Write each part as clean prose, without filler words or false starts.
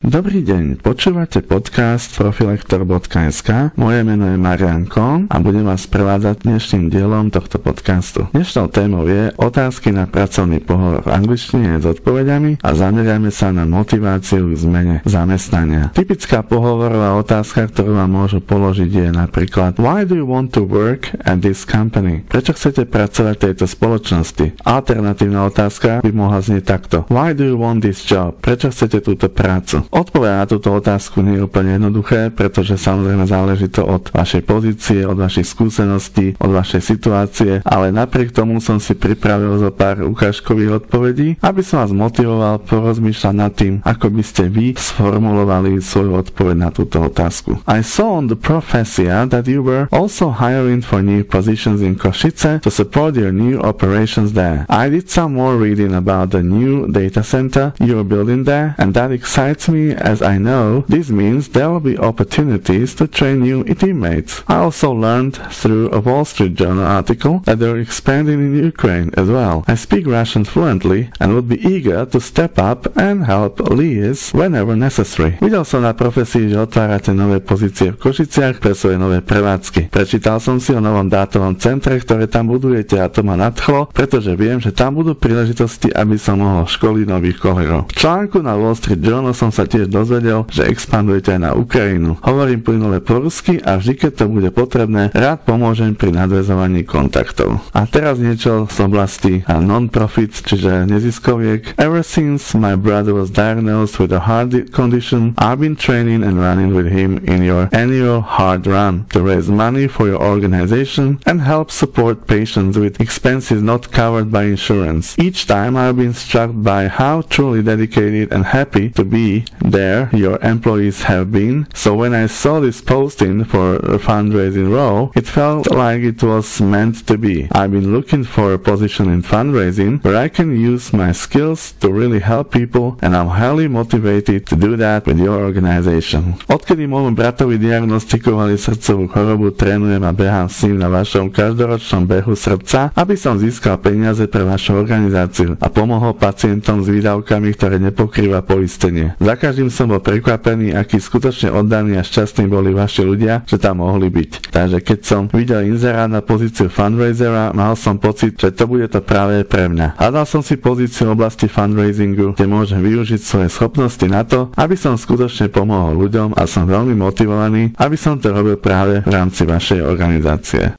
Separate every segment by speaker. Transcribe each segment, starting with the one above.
Speaker 1: Dobrý deň, počúvate podcast profilektor.sk. Moje meno je Marian Kohn a budem vás prevádzať dnešným dielom tohto podcastu. Dnešnou témou je otázky na pracovný pohovor v angličtine s odpovediami a zameriame sa na motiváciu k zmene zamestnania. Typická pohovorová otázka, ktorú vám môžu položiť, je napríklad Why do you want to work at this company? Prečo chcete pracovať v tejto spoločnosti? Alternatívna otázka by mohla znieť takto. Why do you want this job? Prečo chcete túto prácu? Odpoveď na túto otázku nie je úplne jednoduché, pretože samozrejme záleží to od vašej pozície, od vašich skúseností, od vašej situácie, ale napriek tomu som si pripravil zo pár ukážkových odpovedí, aby som vás motivoval porozmýšľať nad tým, ako by ste vy sformulovali svoju odpoveď na túto otázku. I saw on the Profesia that you were also hiring for new positions in Košice to support your new operations there. I did some more reading about the new data center you're building there, and that excites me as I know this means there will be opportunities to train new teammates. I also learned through a Wall Street Journal article that they're expanding in Ukraine as well. I speak Russian fluently and would be eager to step up and help liaise whenever necessary. Videl som na Profesii, že otvárate nové pozície v Košiciach pre svoje nové prevádzky. Prečítal som si o novom dátovom centre, ktoré tam budujete, a to ma nadchlo, pretože viem, že tam budú príležitosti, aby som mohol školiť nových kolegov. V článku na Wall Street Journal som sa tiež dozvedel, že expandujete aj na Ukrajinu. Hovorím plynule po rusky a vždy, keď to bude potrebné, rád pomôžem pri nadväzovaní kontaktov. A teraz niečo z oblasti non-profit, čiže neziskoviek. Ever since my brother was diagnosed with a heart condition, I've been training and running with him in your annual heart run to raise money for your organization and help support patients with expenses not covered by insurance. Each time I've been struck by how truly dedicated and happy to be there your employees have been, so when I saw this posting for a fundraising role, it felt like it was meant to be. I've been looking for a position in fundraising where I can use my skills to really help people, and I'm highly motivated to do that with your organization. Odkedy môjmu bratovi diagnostikovali srdcovú chorobu, trénujem a behám s ním na vašom každoročnom behu srdca, aby som získal peniaze pre vašu organizáciu a pomohol pacientom s výdavkami, ktoré nepokrýva poistenie. Za každým som bol prekvapený, akí skutočne oddaní a šťastní boli vaši ľudia, že tam mohli byť. Takže keď som videl inzerát na pozíciu fundraisera, mal som pocit, že to bude to práve pre mňa. Hľadal som si pozíciu v oblasti fundraisingu, kde môžem využiť svoje schopnosti na to, aby som skutočne pomohol ľuďom, a som veľmi motivovaný, aby som to robil práve v rámci vašej organizácie.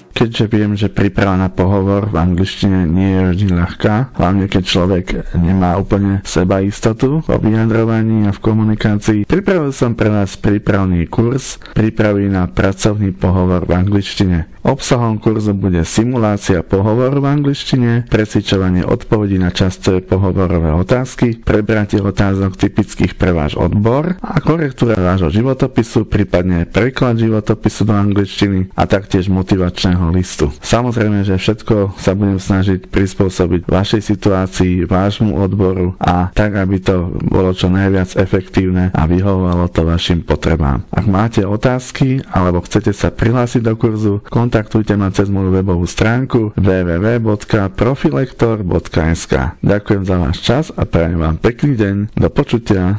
Speaker 1: Keďže viem, že príprava na pohovor v angličtine nie je vždy ľahká, hlavne keď človek nemá úplne sebaistotu vo vyjadrovaní a v komunikácii, pripravil som pre vás prípravný kurz prípravy na pracovný pohovor v angličtine. Obsahom kurzu bude simulácia pohovoru v angličtine, precvičovanie odpovedí na časté pohovorové otázky, prebratie otázok typických pre váš odbor a korektúra vášho životopisu, prípadne preklad životopisu do angličtiny a taktiež motivačného listu. Samozrejme, že všetko sa budem snažiť prispôsobiť vašej situácii, vášmu odboru a tak, aby to bolo čo najviac efektívne a vyhovovalo to vašim potrebám. Ak máte otázky alebo chcete sa prihlásiť do kurzu, kontaktujte ma cez moju webovú stránku www.profilektor.sk. Ďakujem za váš čas a prajem vám pekný deň. Do počutia.